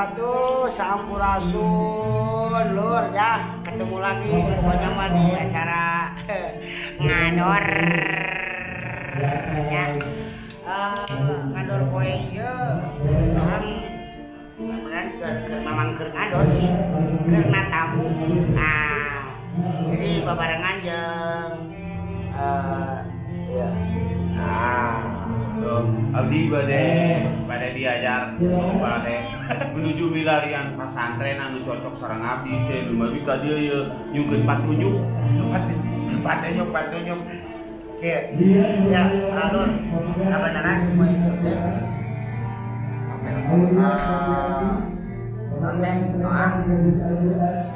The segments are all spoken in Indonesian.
wabarakatuh. Sampurasun lur ya. Ketemu lagi pokoknya mah di acara ngador ya. Ngador poe ieu orang beneran keur mamang keur ngador sih. Keur tamu. Nah, jadi babarengan jeung ya. Abdi bade diajar bade menuju milarian pasantren anu cocok sareng abdi teh lumami ka dieu ye nyugeun patunyuk. Patunyuk. Ya, alur. Beneran poe ieu teh.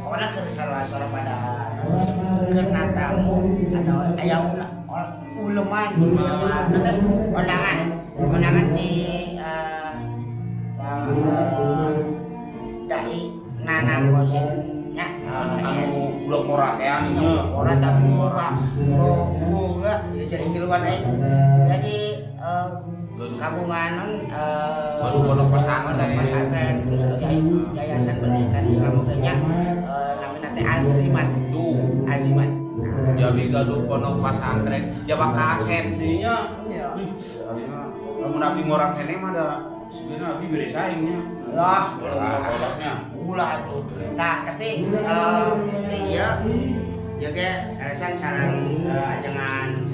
Pokoknya kesalahan pada kena tamu atau ayah uleman undangan di dari nanang kosin ya Anu blok morat teh anu orang tapi orang bunga jadi kiluan jadi kagungan pondok pesantren terus yayasan pendidikan Islam mungkinnya namanya teh Azimat jadi gaduh pondok pesantren jaba kasep dinya lamun abdi ngorang kene mah da sebenarnya abdi bere saingnya ulah tuh nah tapi dia ge alasan sareng ajengan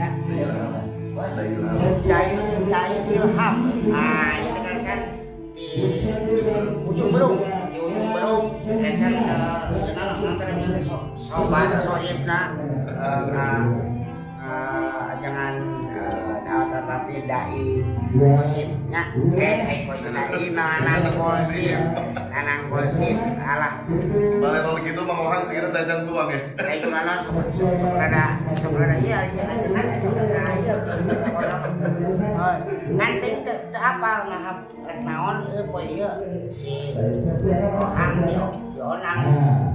dari ilham. Nah, itu kan san di ujung berung, alasan antara sobat sohibna ajangan dawatan rapi dai kosimnya dai kosim nanang kosim alah balik kalau gitu Mang Ohang sekitar tajam tuang ya itu kan sebenarnya iya jangan saja nanti apa nah rek naon poe ieu si Ohang dionang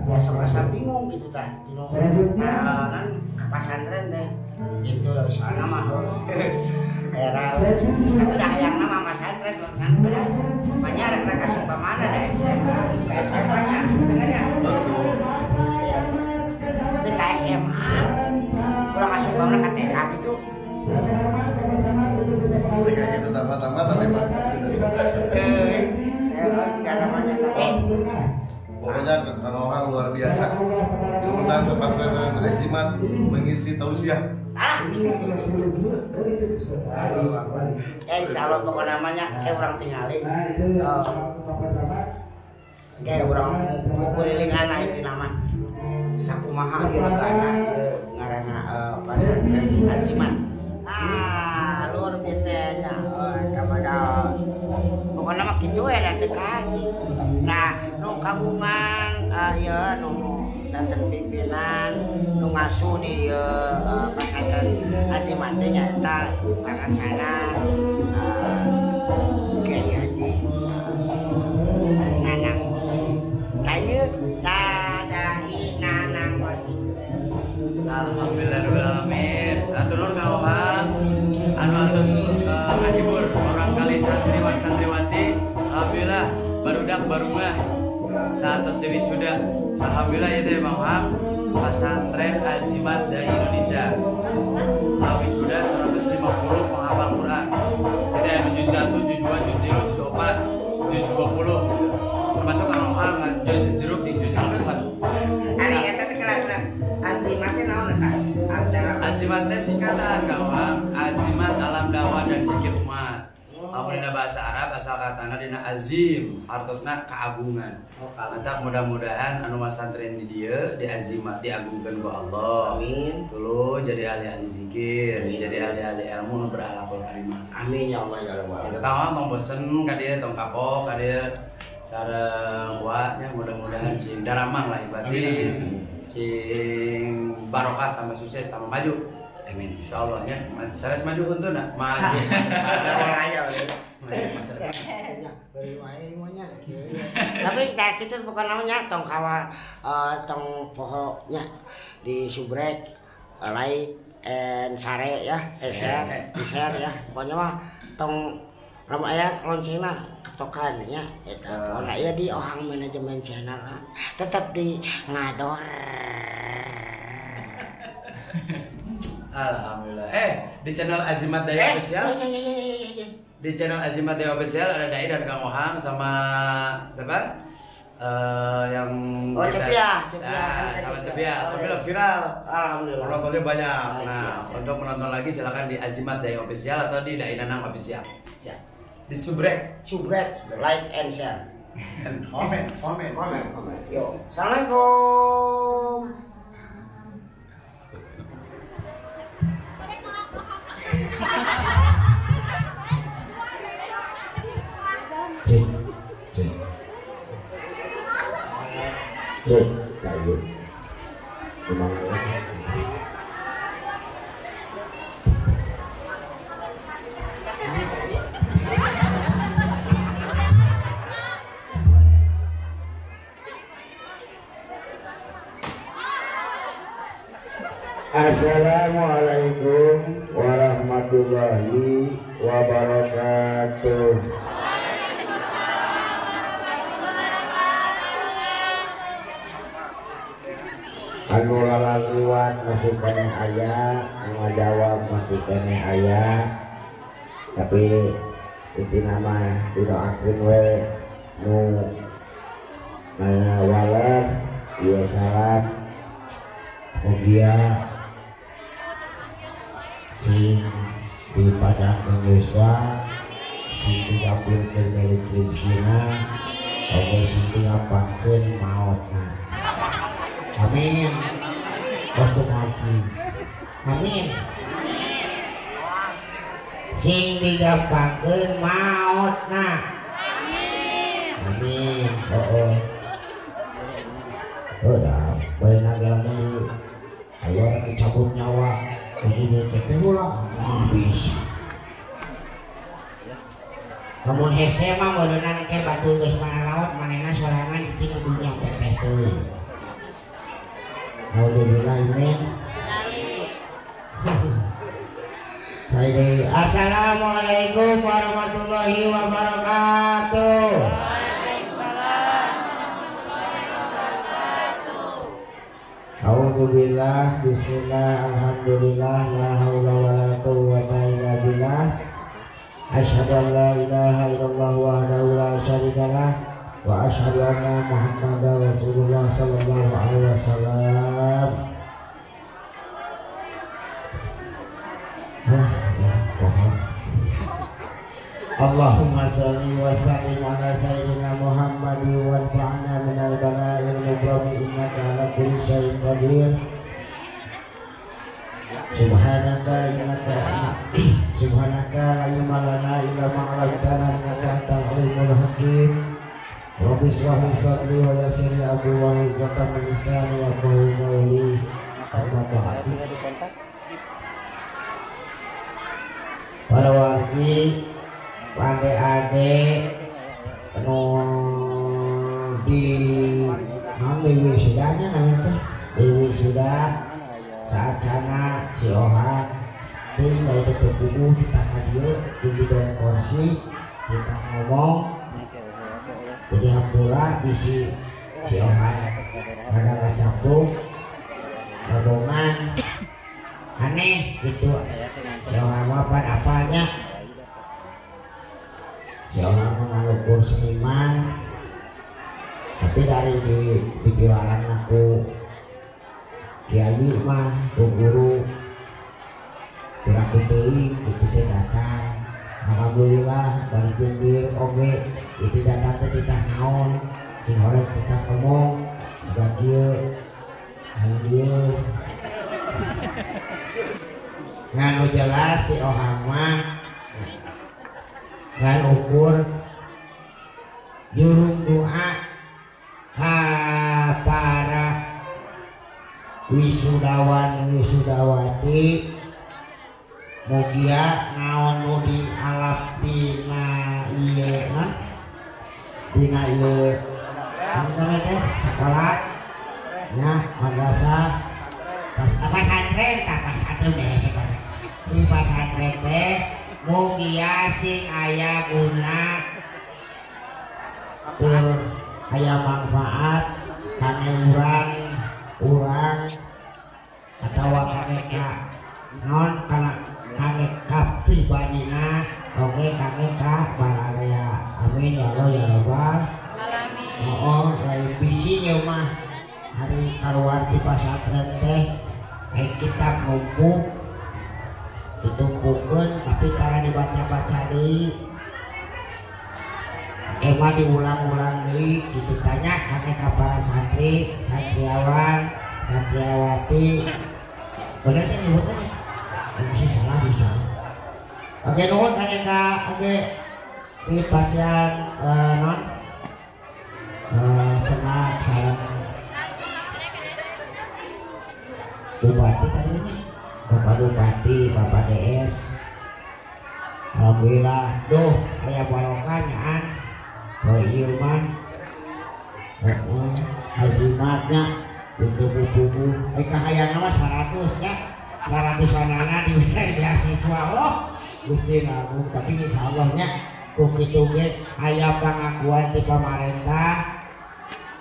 rasa bingung gitu tah kan ke pesantren deh itu lah sana mah era tapi dah yang nama pesantren kan banyak rek kasih pamana da SMA nya dengarnya tapi ke SMA udah masuk banget ke TK gitu kayaknya itu tamat tapi mah enggak namanya tapi pokoknya Kang Ohang luar biasa diundang ke pesantren Azimat mengisi tausiah. Insya Allah pokoknya namanya kayak orang tinggalin kayak orang kuriling anak itu nama sakumaha gitu ke anak ngarana pesantren Azimat luar biasa kepada pokoknya mah gitu ya nanti kaki nah nu kagungan ya nu danten pimpinan nu ngasuh di pesantren Azimat teh nyaeta pakansana Kiai Haji Nanang Kosim kayu dadai Nanang Kosim Alhamdulillahirrahmanirrahim. Aturun Kang Ohang anu alus ngahibur orang kali santriwan santriwati. Alhamdulillah barudak barungah satos dewi sudah. Alhamdulillah ya teh Bang Ohang pesantren Azimat dari Indonesia. Habis sudah 150 penghafal Quran. Jadi ada juz 1, juz 2, juz 3, juz 4, juz 20. Termasuk Kang Ohang jeruk di juz 4. Ari eta teh kelas Azimat teh naon eta? Azimat teh singkatan Kang Ohang, Azimat alam dakwah dan zikir umat. Lamun dina bahasa Arab asal katana dina azim, artosna keagungan. Mantap mudah-mudahan anu masantren di dieu di Azimat diagungkeun ku Allah. Amin. Tulo jadi ahli-ahli zikir, jadi ahli-ahli ilmu nu berakhlakul karimah. Amin ya Allah ya Rabbal alamin. Kita mah tong bosen ka dieu tong kapok ka dieu sareng waanya mudah-mudahan cing daramang lah batin. Cing barokah tambah sukses tambah maju. Amin. Insyaallah nya. Sanes maju untunna. Maju. Tapi kita bukan namanya tong kawa tong pohonnya di subrek lain sare ya share ya pokoknya mah tong lamun aya loncengna ketokan nya eta pokona ieu di ohang manajemen channel tetap di ngador. Alhamdulillah. Di channel Azimat Daya Official. Di channel Azimat Daya Official ada Dai dan Kang Ohang sama siapa? Yang Cepia. Sama Cepia. Alhamdulillah viral. Alhamdulillah. Penontonnya banyak. Nah, untuk menonton lagi silakan di Azimat Daya Official atau di Dai Nanang Official. Ya. Di subrek, like and share. komen. Yo, assalamualaikum. Cek, kayu. Memang Assalamualaikum warahmatullahi wabarakatuh. Anu lalaliwat masih kene aya, anu jawab masih kene aya. Tapi itu nama didoakeun we nu walad ieu salat mugia sing dipadangkeun wiswa sing digabungkeun milik rezekina oge sing digampangkeun maotna. Amin. Kostu mati. Amin. Sing digampangkeun maotna. Amin. Oh. Udah, bae nagalamun aya cabut nyawa. Ini teh ulah bisa. Lamun hese mah meureunna ke batu geus mana laut manehna sorangan cing dunya peteh teuing. Alhamdulillah amin. Baik, assalamualaikum warahmatullahi wabarakatuh. Waalaikumsalam warahmatullahi wabarakatuh. Alhamdulillah, bismillah, alhamdulillah, la haula wala quwwata illa billah. Asyhadu an la ilaha illallah wahdahu la syarikalah wa asyhadu anna Muhammadar Rasulullah sallallahu alaihi wasallam. Allahumma shalli wa sallim ala sayyidina Muhammadin wa anfa'na minal bala'il mubrami innaka ala kulli syai'in qadir. Subhanaka la ilma lana illa ma 'allamtana innaka antal alimul hakim. Rabbi shrah li sadri wa yassir li amri wahlul 'uqdatam min lisani yafqahu qawli. Amma ba'd. Para wargi, adik-adik anu di Dewi Sudanya namanya Dewi Sudah saat sana si Ohang ting dari tutup buku kita hadir di bidang kursi kita ngomong jadi hampura bisi si Ohang pada ngacapuk rombongan aneh gitu si Ohang apa apanya si Ohang mengalukur seniman tapi dari di jualan aku kiai mah ku guru terapi teuing itu teh datang. Alhamdulillah dari Jembir oge itu datang teh ditah naon sing horeg kita ngomong juga kieu dieu nganu jelas si Ohang mah ngan ukur jurung doa ka para wisudawan wisudawati mugia naon nu dialap dina ieu dina ieu sekolah nya madrasah pas pesantren tah pesantren deh di pesantren teh mugia sing aya guna tur aya manfaat kangge urang atawa kangge ka non kana kangge ka pribadina oke kangge ka bararea. Amin ya Allah ya Rabbal alamin. Lain bisi nya mah hari kaluar di pasantren teh kitab numpuk ditumpukeun tapi tara dibaca-baca deui emang diulang-ulang deui gitu tanya kami ka para santri santriawan santriawati bener sih nyebutnya mesti salah bisa. Oke nuhun kami ka oke di pasien non pernah sareng Bupati tadi ini Bapak Bupati, Bapak DS. Alhamdulillah, duh, kayak barokah nyaan. Ieu mah azimatnya untuk buku kahayang nama 100 ya. 100 anana di beasiswa. Oh, Gusti Agung, tapi insyaallah nya ku kitu ge aya pangakuan ti pamarentah.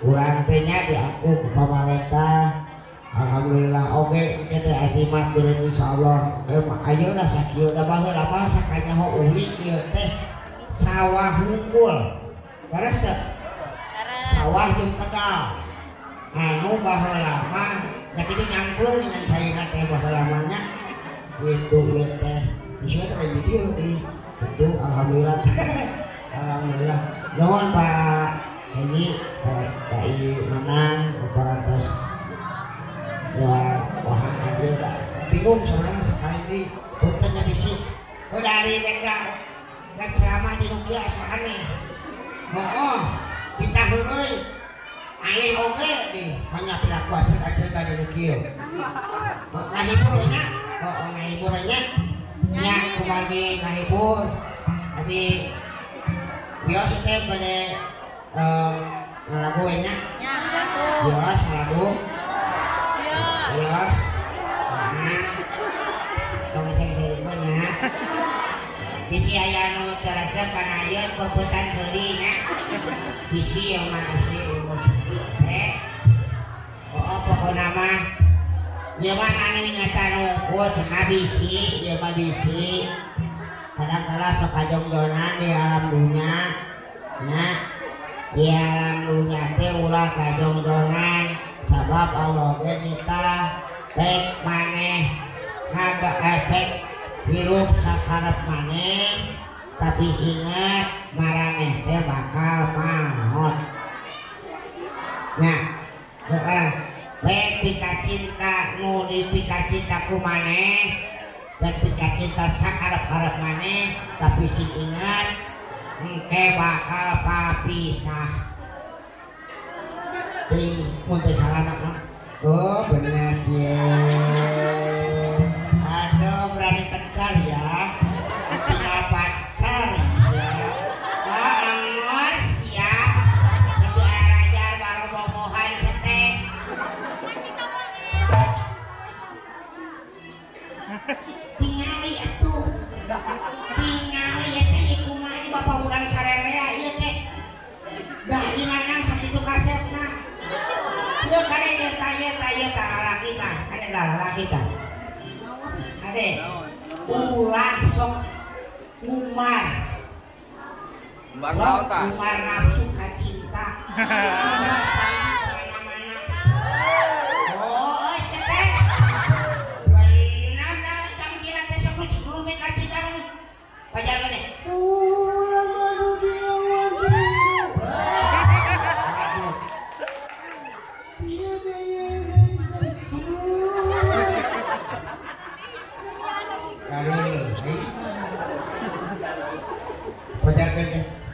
Urang teh nya diaku ku pamarentah. Alhamdulillah oke kita azimat beureun insyaallah. Ayeuna sakieu da baheula mah sakanya ho uwi ieu teh sawah hungkul. Beres teh? Sawah jeung Tegal. Anu baheula mah nya kitu nyangklung dengan cairna teh baheula mah nya. Kitu ieu teh. Bisa teh di dieu di. Kitu alhamdulillah. Alhamdulillah. Nuhun Pak Haji, Pak menang parantos wah dia udah bingung sebenarnya sekali di puntennya bisi dari rek ceramah di Nokia asane kita heureui aneh oge di hanya pelaku aja di Nokia ngahiburnya ngahiburnya nya kumargi ngahibur tapi biasa teh pada ngalaguinnya biasa ngalagu Bios, sama saya bisi aya nu terasa kana ayeun peupetan ceuli nya. Bisi yang mana sih pokona mah ieu mah anu nyata nu cenah bisi, ieu mah bisi. Kadang-kala sok kajongjonan di alam dunya nya. Di alam dunya teh ulah kajongjonan sabab Allah ge nita baik maneh ngaga efek hirup sakarep maneh tapi ingat maraneh teh bakal maut nya baik pika cinta nu dipika cinta ku maneh baik pika cinta sakarep-karep maneh tapi sing ingat engke bakal papisah. Muntah salah nak oh benar sih aduh berani tegar ya tinggal pacar ya angos ya sampai air ajar baru bobohan seteh tingali atuh tingali ya teh kumaha bapak urang sarerea ieu teh dah dimanang sakitu kasepna. Yo kare tanya lalaki tah, ada lalaki tah. Ade, ulah sok umar. Umar naon tah? Umar nafsu ka cinta. Mana-mana. Oh, seteh. Benar dah tang kira teh sok sebelum ka cinta. Pajar mana? Ulah baru dia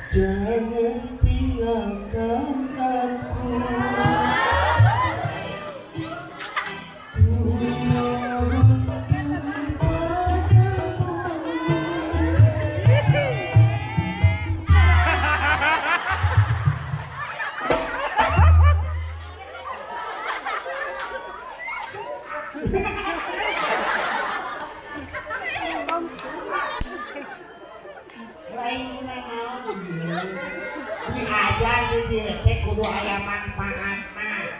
jangan tinggalkan aku. kudu aya manfaatna.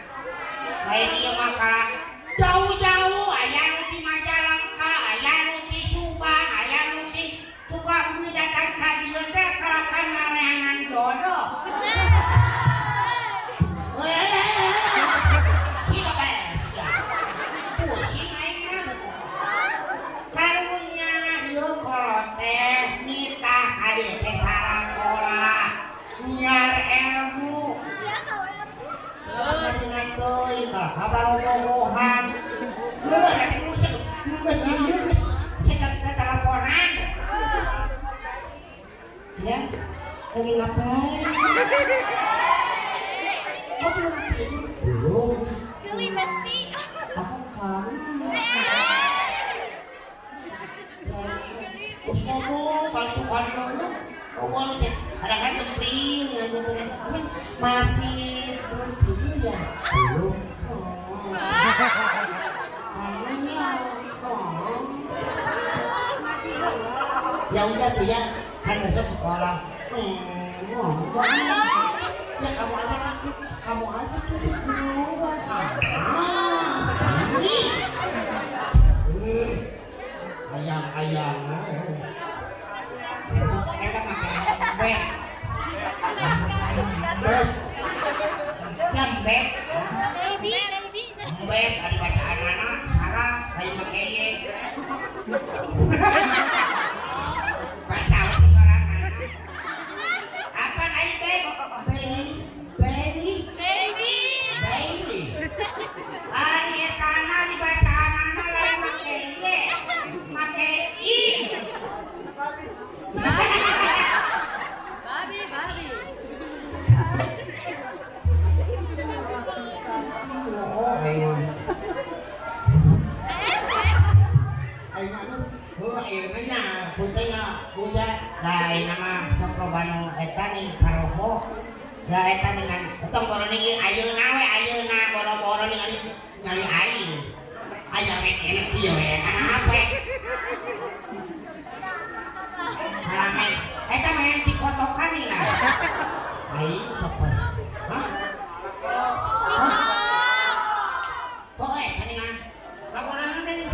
Kayak dia maka jauh-jauh aya nu di Majalengka, aya nu di Subang, aya nu di Sukabumi datang ka dieu teh kalakan nareangan jodoh. Si babes ya. Pusing aing karunya ieu kolot teh nitah hadiah teh salakola nyiar ilmu. Dengan teuing ka kabar omongan. Geus atuh geus geus cetak teleponan. Ya, lagi ngapain? Kok belum tidur? Belum. Pilih pasti. Aku kamu. Terus ngomong kalau tuhan ngomong kadang-kadang jempling masih belum tidur ya? Belum. Kayaknya. Ya udah tuh ya. Kan besok sekolah. Ya kamu aja tuh di luar. Ayam. Kita makan beb. Beb. Beb ada bacaan anak Sarah kayak makeye. Baca suara mana? Apa naik beb? Baby. Ari kana dibaca anak lain makeye. Makei. Babi. Oh, ayo. Ayeuna punya dari nama Soprobano eta nih paroho. Da eta dengan tong boro ning ayeuna boro-boro ningali aing. Aya mekene kieu we kana hape. Halaman eta main di kotokan nih lah. Aing sok. Hah? Poe dengan laporan ini.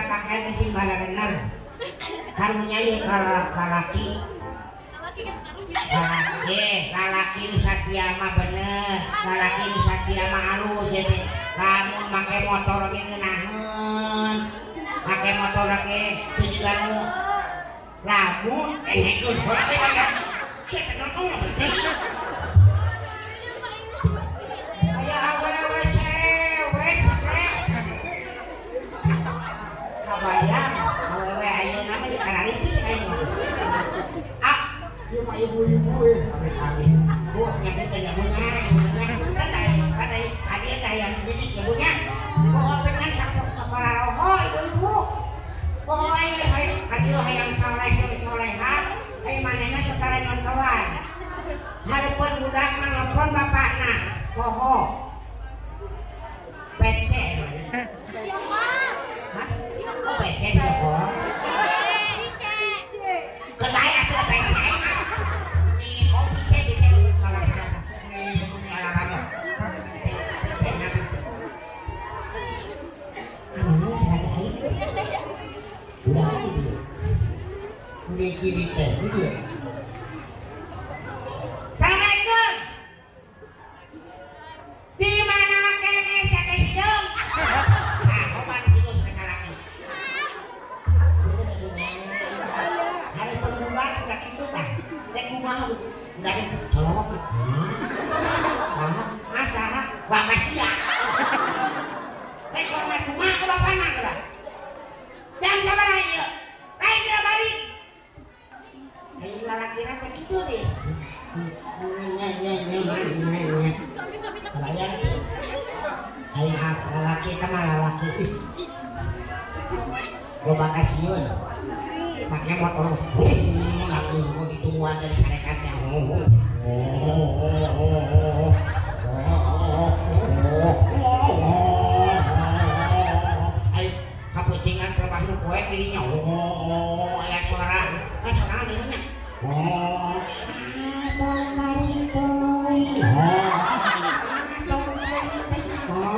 Pakai mesin bala bener. Karunya ieu lalaki. Lalaki nu satia mah bener. Lalaki nu satia mah halus ya teh. Lamun make motor ge ngeunaheun. Make motor ge teu juga nu lamun geus urang teh kan. Cek ngomong teh. Aya awe-awe cewek sakit. Kabayang, awewe ayeuna mah dikararitis aing mah. Ieu mah ibu-ibu kami. Bu, nyampe teh nyamunya, kadai kadieu teh aya didik ibunya. Poho pengen sapara roho ibu-ibu. Poho aya kadieu hayang saleh jeung salehah, aya manehna satara nontoan. Hareupeun budak mah nelpon bapakna. Poho. Pece. Ya, Mak. Hah? Oh, pece poho. Kedai atuh pece. Nih, oh pece salah. Nih, punya olahraga. Pece nama. Anu sadaya aing. Udah dia. Udah kiri teh dia. Assalamualaikum. Coba kasihan pakai motor langsung kok ditungguan dari sarekatnya. Ayo kaputingan pelepas lu kue dirinya. Ayah suara dirinya. Tong tarik boy. Tong tarik boy.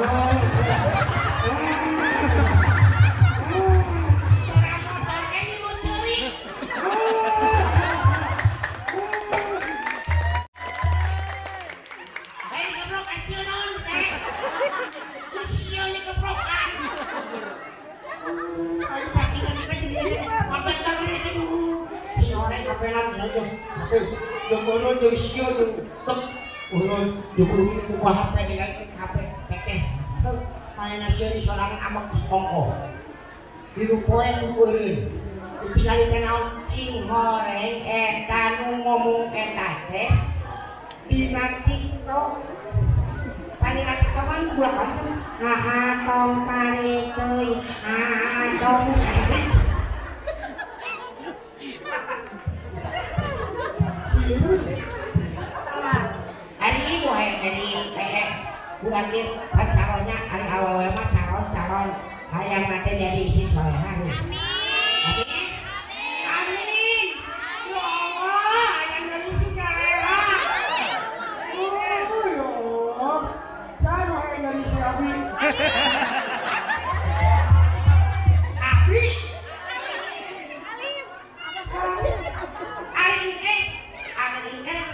Tinggal ditenau sing horeng eta nu ngomong eta teh dina TikTok. Panina TikTok kan bulan kan tong tarik teuy tong hari ini dari bulan dia calonnya hari awewe mah calon hayang nanti jadi isi solehan. Amin. Ya Allah, hayang jadi isi solehan. Ya Allah, jangan hayang jadi isi Abi.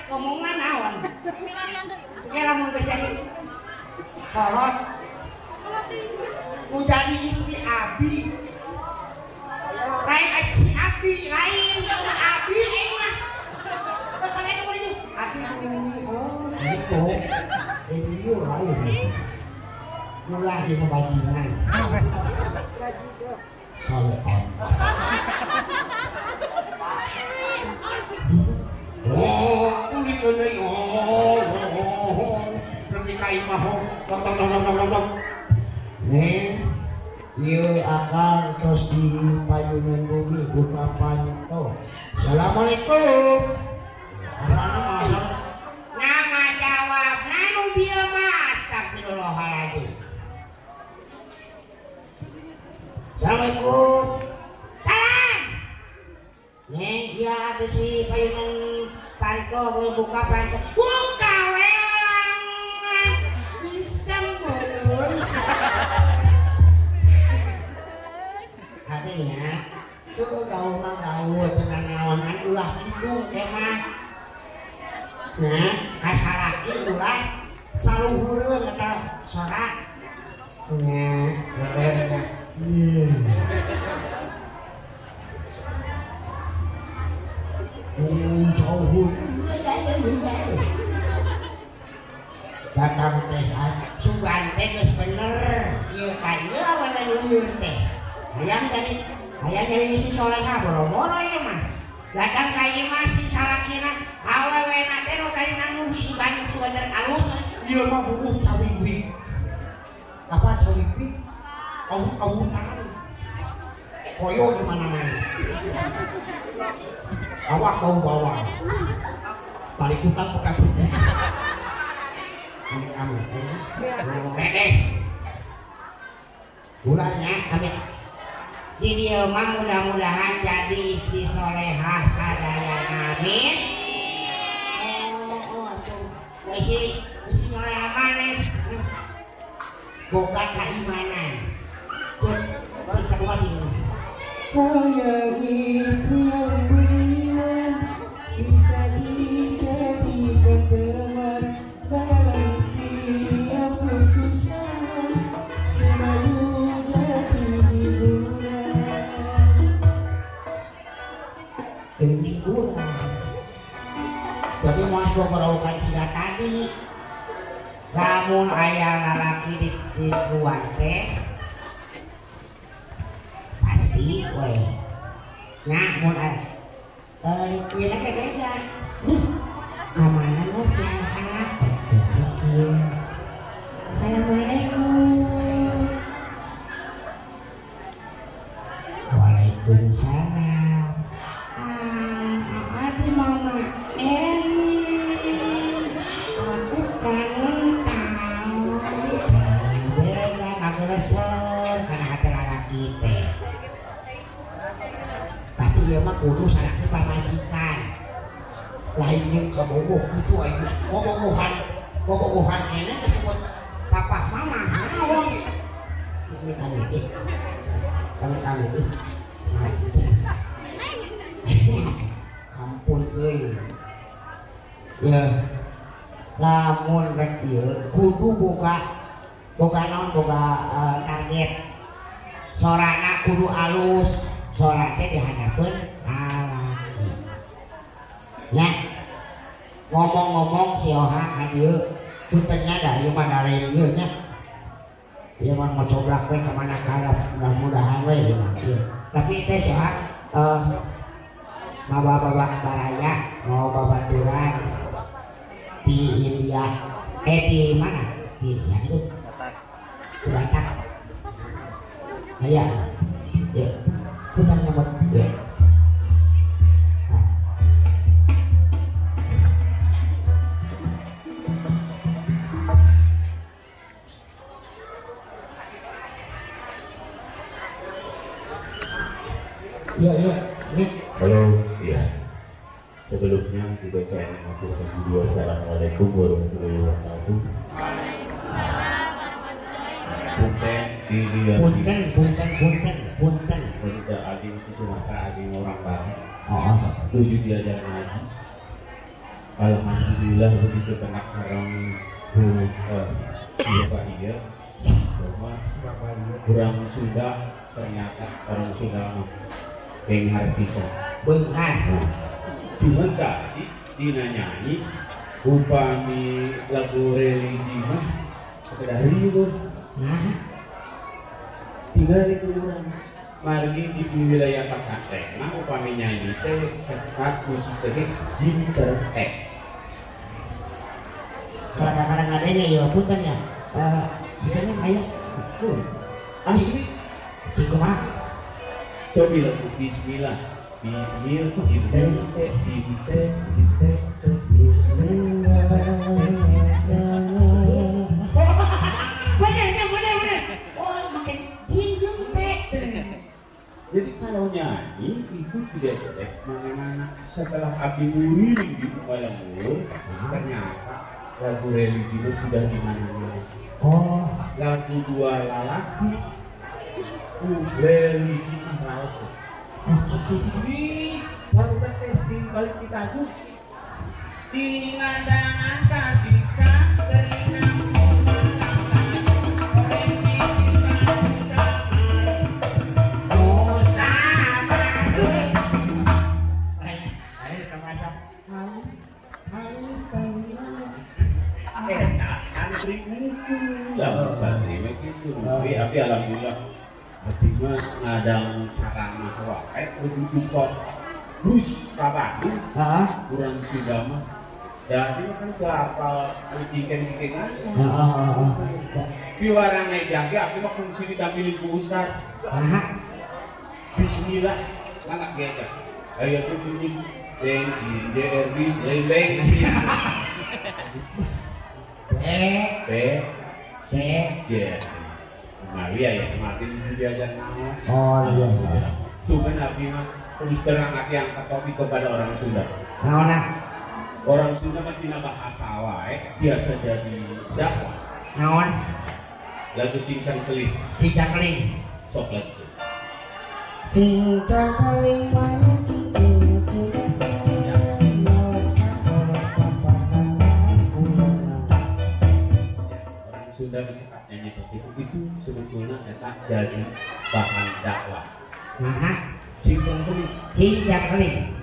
Ngomongan naon? Ya lamun geus jadi kolot. Mau jadi istri Abi. Lain si Abi, lain Abi mah. Kalau itu boleh tuh. Abi ini gitu. Ini lain. Mulai di pembajingan. Solehan. Gitu nih, lebih kayak mahal, nih, iya akan terus di payunan bumi buka panto. Assalamualaikum. Nama jawab, nanu dia mas, astagfirullahaladzim. Assalamualaikum. Salam. Nih, dia tuh si payunan panto buka panto, buka welang iseng belum. Katanya tuh gaul mah gaul tenang naonan ulah kidung kemah. Nah, kasalaki ulah saluhureun eta sorak. Nya, jauh datang teh sugan teh geus bener ieu ka ieu awewe nu lieur teh hayang jadi isi soleha boro-boro ieu mah datang ka ieu mah si salakina awewe na teh nu tadi nanu bisi banyak sugan alus ieu mah buuh cawiwi apa cawiwi awutan koyo di mana-mana awak bau bawang balik utang pekat putih ini kami bulannya kami di dia mah mudah-mudahan jadi istri solehah sadaya amin. Istri solehah mana boga keimanan cek bisa kumaha hanya istri yang beriman bisa dijadikan teman dalam tiap kesusahan selalu jadi hiburan. Jadi hiburan. Jadi mas gua meraukan sila tadi, namun ayah lalaki di luar teh weh, nah mulai, iya kayak beda, amanah sehat, Assalamualaikum, kangen beda ngageleser karena hati lalaki teh. Tapi ieu mah kudu salahna pamajikan. Lain yang kabogoh gitu aja. Bobogohan kene disebut papa mama naon. Ini kan iki. Kan iki. Ampun euy. Ya. Lamun rek ieu kudu boga naon boga target. Sorana kudu alus. Sora teh dihadapeun lalaki. Ya. Ngomong-ngomong si Ohang ka dieu puntennya da ieu mah da lain ieu nya. Ieu mah mau coblak we ka mana kalap mudah-mudahan we ieu mah. Tapi teh si Ohang bawa baraya mau babaturan di India di mana? Di India itu Batak. Aya. Ya. Punten nyebut ya. Iya. Halo, iya. Sebelumnya juga saya mengaturkan video. Assalamualaikum warahmatullahi wabarakatuh. Punten. Tidak adi itu semata adi orang banget. Oh, tujuh diajar ngaji. Alhamdulillah begitu kena orang iya. Kurang sudah ternyata orang sudah dengar bisa. Benar. Cuman tadi dinanyai upami lagu religi mah sekedar ribut. Tinggal di kurang margi di wilayah pesantren. Nah upami nyanyi teh cepat musik teh jin sareng Kadang-kadang adanya ya punten ya. Kita aya. Asli. Cik mah. Coba lagu Bismillah. Bismillah. Bener. Oh, makin jin jeung teh. Jadi kalau nyanyi itu tidak boleh mana-mana. Setelah abdi murid di Kuala-Lumpur, ternyata lagu religi itu sudah di mana-mana. Oh, Lagu dua lalaki, religi raus. Baru teh di balik kita tuh di ngandangan kasih kerinang tapi alhamdulillah ketika ngadang sarana wae kudu kok terus kabadu kurang sudah mah jadi kan kelapa bikin-bikinan piwarangnya jangke aku mah fungsi ditampilin ku Ustaz. Bismillah anak gejak ayo tuh bunyi DRB leleng Mari ya kemarin diajar nama. Oh iya. Cuma Nabi mah terus terang hati angkat topik kepada orang Sunda. Naona? Orang Sunda mah tina bahasa wae biasa jadi dakwah. Naon? Lagu cincang keling. Cincang keling. Sok lagu. Cincang keling mana Sunda menyebutnya seperti itu sebetulnya tak jadi bahan dakwah. Cincang keling. Cincang keling.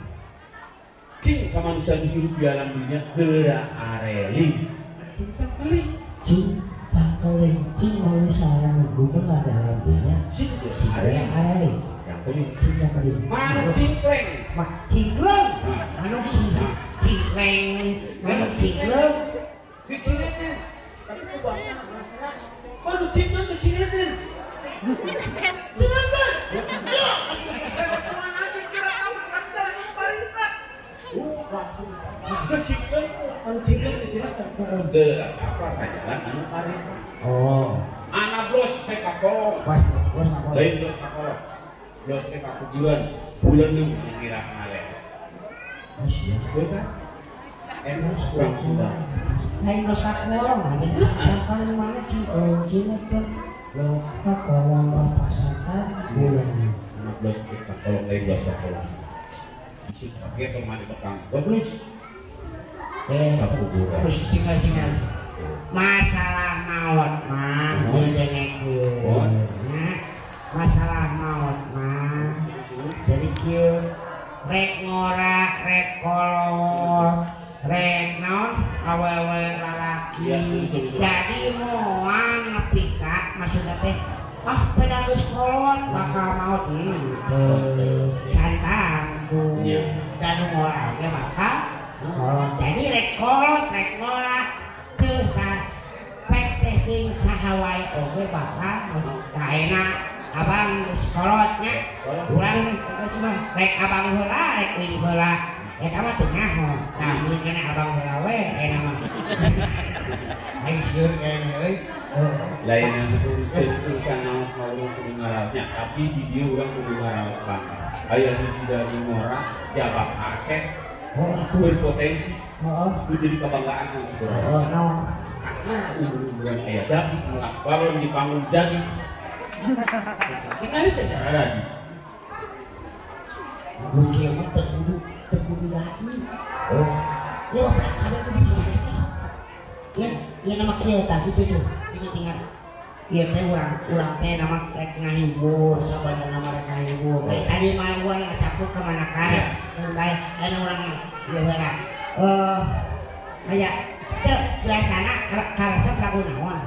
Cing kemanusiaan hidup di alam dunia gerak areling. Cincang keling. Cincang keling. Cing manusiaan gunung ada lagunya. Cincang areling. Yang keling. Cincang keling. Mana cingkleng? Cingkleng. Anu cingkleng. Anu cingkleng. Dicinetin. Tapi itu bahasa masalah. Waduh cingkleng dicinetin. Cinetin. Kemana aja kira kamu kan jalan yang paling dekat. Kecilkan, kecilkan di sini tergerak apa kajalan anu kari. Oh, Anak bos teh kakolong. pas apa? Lain bos kakolong. Bos teh kakuburan. Bulan lu mengira ngaleh. Oh siap. Betul kan? Enos kurang sudah. Lain los kakolong, ini cangkang mana cina kan? Lo kakolong pasangan bulan. Anak bos teh kakolong lain bos kakolong. Isi pakai teman di belakang. Bagus. Kakuburan. Terus tinggal. Masalah maut mah dengekeun. Masalah maut mah jadi kieu rek ngora, rek kolor, rek naon awewe lalaki. Jadi moal nepi ka maksudna teh pada geus kolot bakal maut cantang ku dan ngora ge bakal kolot. Jadi rek kolot, rek ngora teu sa pek teh ting saha wae oge bakal kaena abang geus kolotnya. Urang geus mah rek abang heula, rek wing heula. Eta mah teu ngaho. Tah mun kana abang heula we eta mah. Aing sieun kene euy. Lain yang urusan naon mau ngarasnya, tapi di dia urang kudu ngaraos kan. Aya hiji dari ngora jabak aset. Oh itu Berpotensi heeh. itu jadi kebanggaan Oh naon? bukan ayah jadi melak balon dibangun jadi kita ini cara lagi Lu kieu mah teu kudu dai. Oh. Ya bapak kada teu bisa sih. Ya nama kieu tah kitu tuh. Tinggal. Ieu teh urang teh nama rek ngahibur, sabada nama rek ngahibur. Tadi mah urang ngacapuk ka manakan. Bae anu urang ieu heula. Aya teu biasana karesep lagu naon?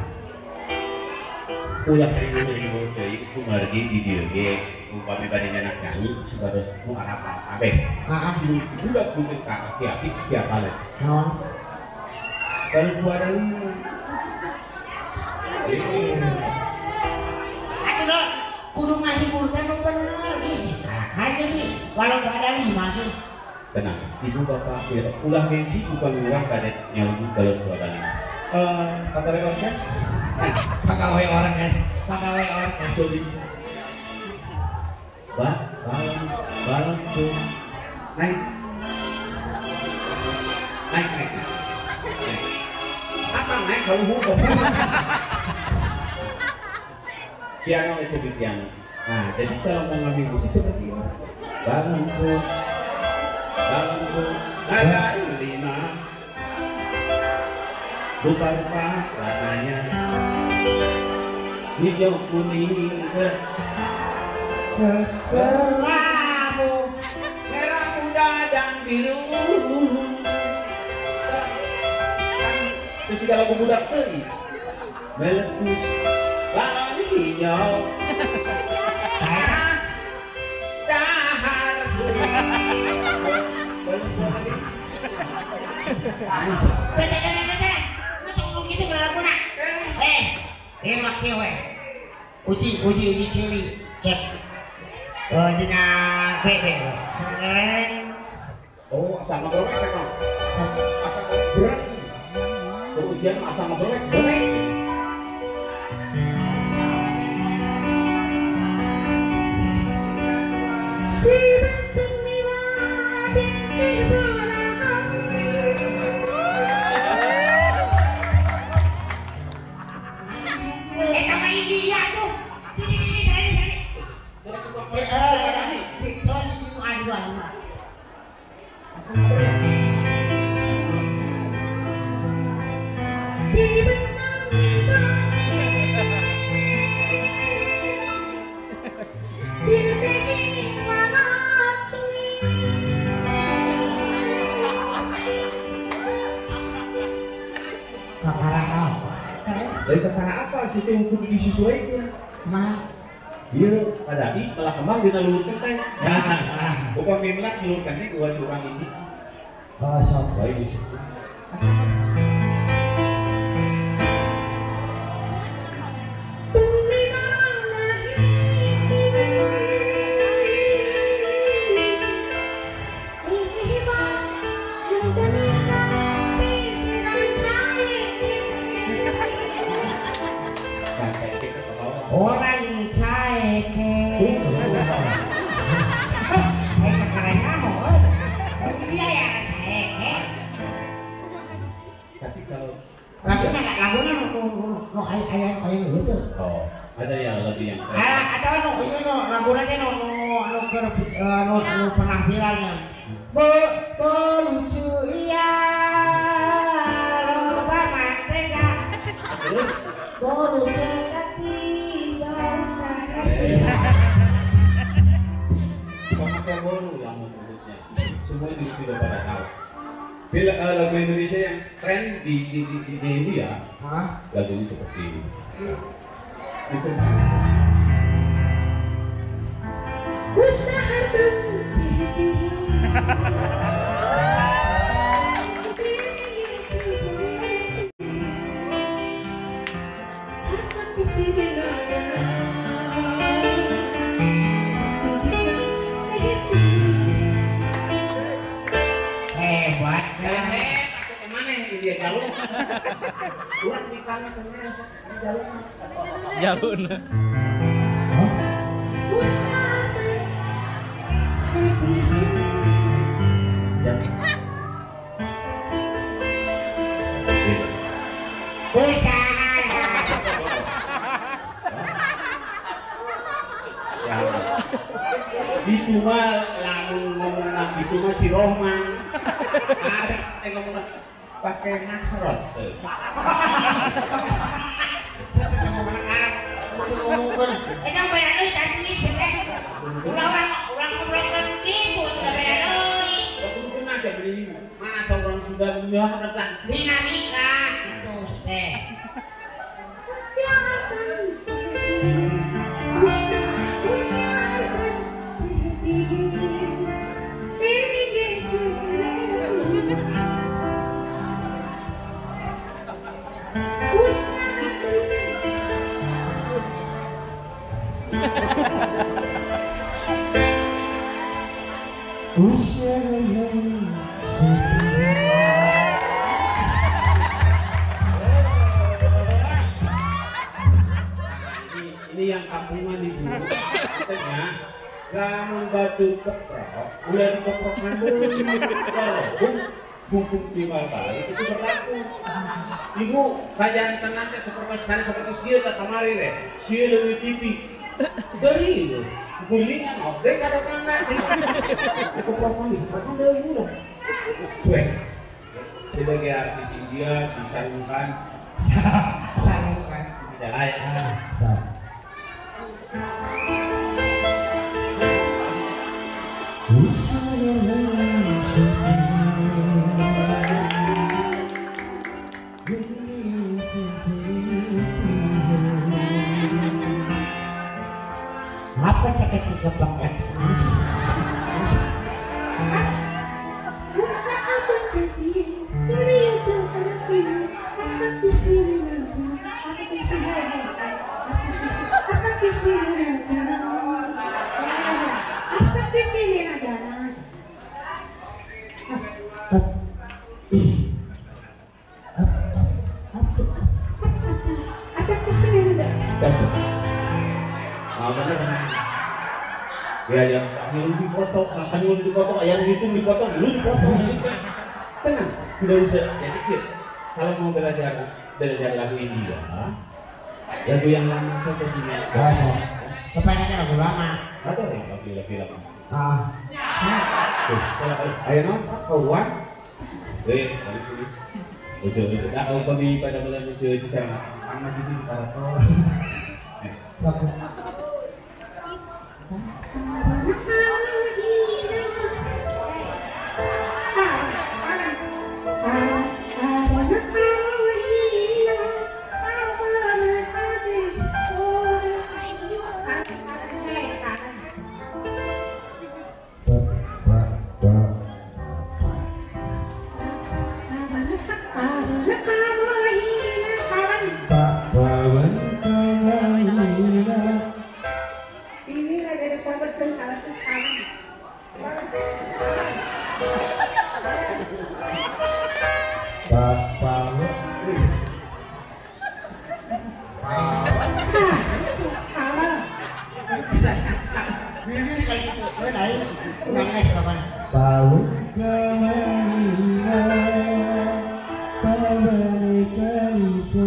ulah dari dulu dari itu margi di dia ge umpami bade anak nyanyi supados nu arapa kabeh. Heeh. Budak budak ka api siapa le? Naon? Kalau gua ada Atuh dong, kudu ngahibur teh nu bener isi kakaknya nih. Walau ada 5 sih. tenang, ibu bapak biar ulah gengsi bukan ulah kadet nyawa kalau gua ada. Kata orkes, Pegawai orkes, pegawai orkes. Balon tuh naik. Apa naik kalau hukum? Piano itu di piano. Nah, jadi kalau mau ngambil musik seperti ini, balon tuh, ada 5. Rupa-rupa warnanya hijau kuning Kelabu merah muda dan biru. Terus segala budak tadi meletus balon hijau dahar. gitu berlaguna. Emak kieu we. Uji cili cek. Dina PB. Oh, asal ngobrolek kan? Asal ngobrolek. Kemudian asal ngobrolek. Eta mah India tuh. Sini. Soalnya di adu. Dari perkara apa situ kudu disesuaikan? Mah Iya, ada malah kembang dina lulutkeun teh. Nah, upami melak dilulutkeun teh dua urang ini. oh sok. Baik di situ. orang caeke kekeranya mau dia ya caeke Tapi kalau lagunya no ayam itu oh ada yang lebih yang ada lagunya no penampilannya lucu iya loba mantega lucu kati bau kasih pakai bolu yang menurutnya semua ini sudah pada tahu. Lagu Indonesia yang tren di India lagunya seperti ini. Itu hebat aku kemana ini dia jauh? Kurang di kamar jauh. Jauh. Itu mah lamun ngomong gitu mah si Rohman. Harus ngomong pakai nahrot. saya ketemu anak Arab ngomongkan yang beda deui tajwid teh ulang ngobrolkeun kitu udah beda deui Betul saya beli mana seorang sudah menyohorkan dinamika gitu teh usia yang ini yang kampungan di dulu katanya lamun batu keprok udah dikeprok mandul walaupun hukum timbal balik itu berlaku. Ibu kajian tenang teh seperti dia tak kemarin deh sih lebih tipis dari itu gulingan objek ada tanda keprokan di keprokan dari udah sebagai artis India disarungkan tidak layak apa cek-cek kepang cek ya yang lu dipotong, akan lu dipotong, yang hitung dipotong, lu dipotong. Tenang, tidak usah jadi kalau mau belajar lagu India, lagu yang lama saja punya. kebanyakan lagu lama Ada yang lagu lama. tuh Ayo nonton, kawan. Dari sini. Itu tahu kami pada bulan itu cara sama gitu di Parator. bagus kariso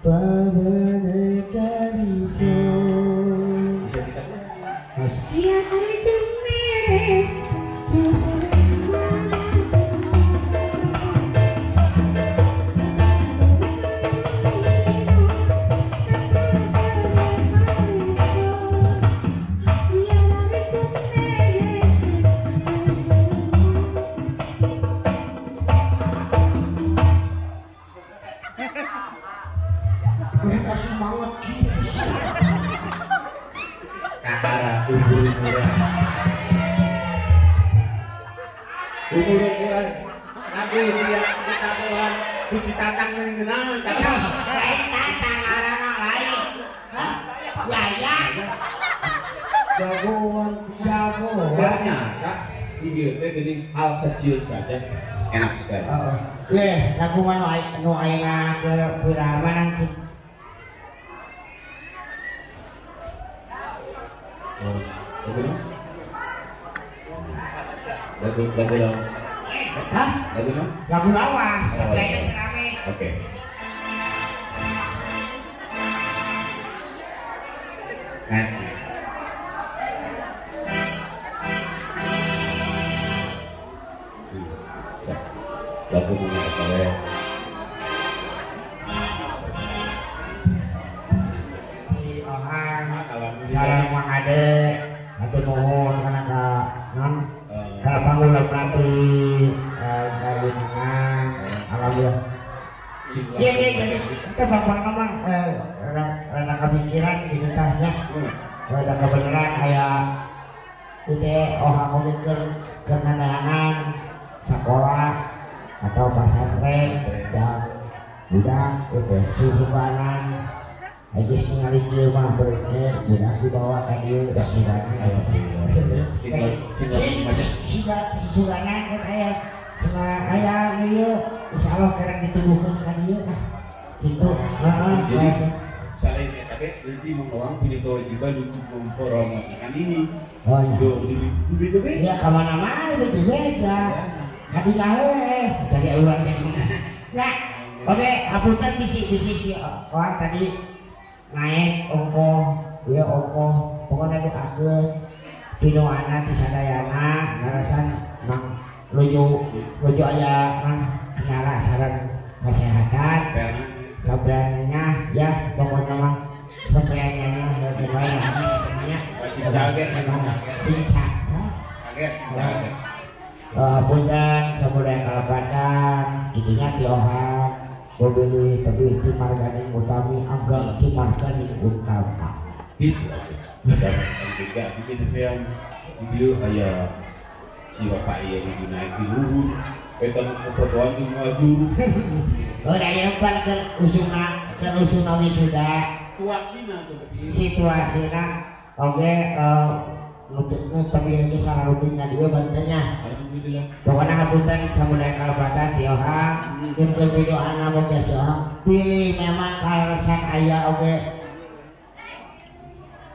Babane kariso Dia kariso Umur-umuran nanti dia kita Tuhan bisi tatang mengenal tatang Lain tatang orang lain. Hah? Ya. jagoan ternyata video teh jadi hal kecil saja enak sekali. lagu mana nu ayeuna berapa nanti lagu lawas tapi aja rame. Oke. Lagu mana sekalian? Sarang Mang Ade atau nuhun kana ka non kana pangulang nanti dari mana alhamdulillah. Iya jadi kita bapak memang rada kepikiran gitu tahnya. Rada kebenaran aya itu aku mikir kenangan sekolah atau pesantren dan budak itu susukanan aja ningali kieu mah berke budak dibawa ka dieu da sisugana kan aya cenah aya ieu insyaallah kerang dituduhkeun ka dieu gitu. Jadi selain kakek nanti mengawang punya kewajiban untuk mempromosikan ini. Oh iya. Begitu kan? Iya kemana-mana beda-beda. Hadiah dari orang dari mana? Ya, oke. Apunten bisi si orang tadi naik ongkoh, ya ongkoh. Pokoknya doakeun pinoana ti sadayana ngarasan mang luju aya kenala saran kesehatan. Sabranya ya pokoknya mah sabranya bagaimana namanya? Sincak. Punten sabudaya kalebatan itunya tiohan bobili tapi ti marganing utami agak ti marganing utama Itu dan juga bikin video kayak si bapak yang naik di luhur petan fotoan di maju udah ya pan ke usuna wisuda situasina oke tapi yang salah rutinnya dia bantenya pokoknya hapunten samudaya kalebatan tiohang mungkin video anak moga siohang pilih memang kalesan aya oke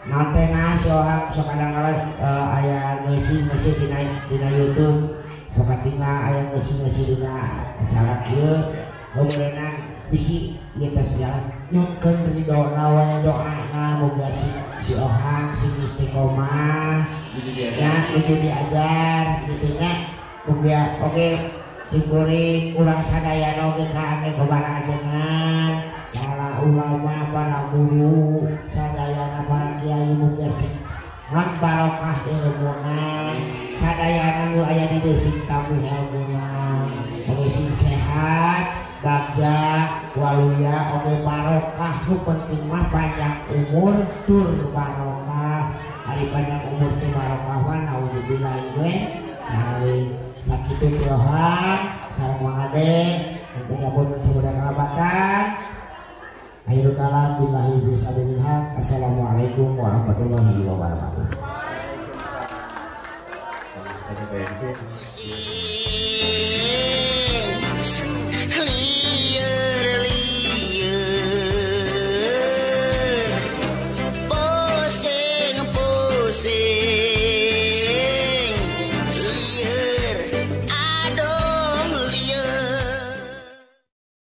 nantena siohang sok kadang-kadang aya ngeusi dina YouTube sok katinga aya ngeusi dina acara kieu mudah-mudahan bisi ieu teh jalan nyungkeun ridona wae doana moga si ohang si istiqomah ya itu diajar gitunya muga oke si kuring ulang sadayana oge ka ane kobara ajengan para ulama para guru sadayana para kiai muga sing ngan barokah ilmuna sadayana nu aya di desik tamu ilmuna oge sing sehat bagja waluya oge barokah nu penting mah panjang umur tur barokah hari panjang umur teh barokah mah naudzubillahi dari sakitu tiohang sareng mangade untuk nyabun sabudaya kalebatan akhirul kalam billahi fisabilillah. Assalamualaikum warahmatullahi wabarakatuh.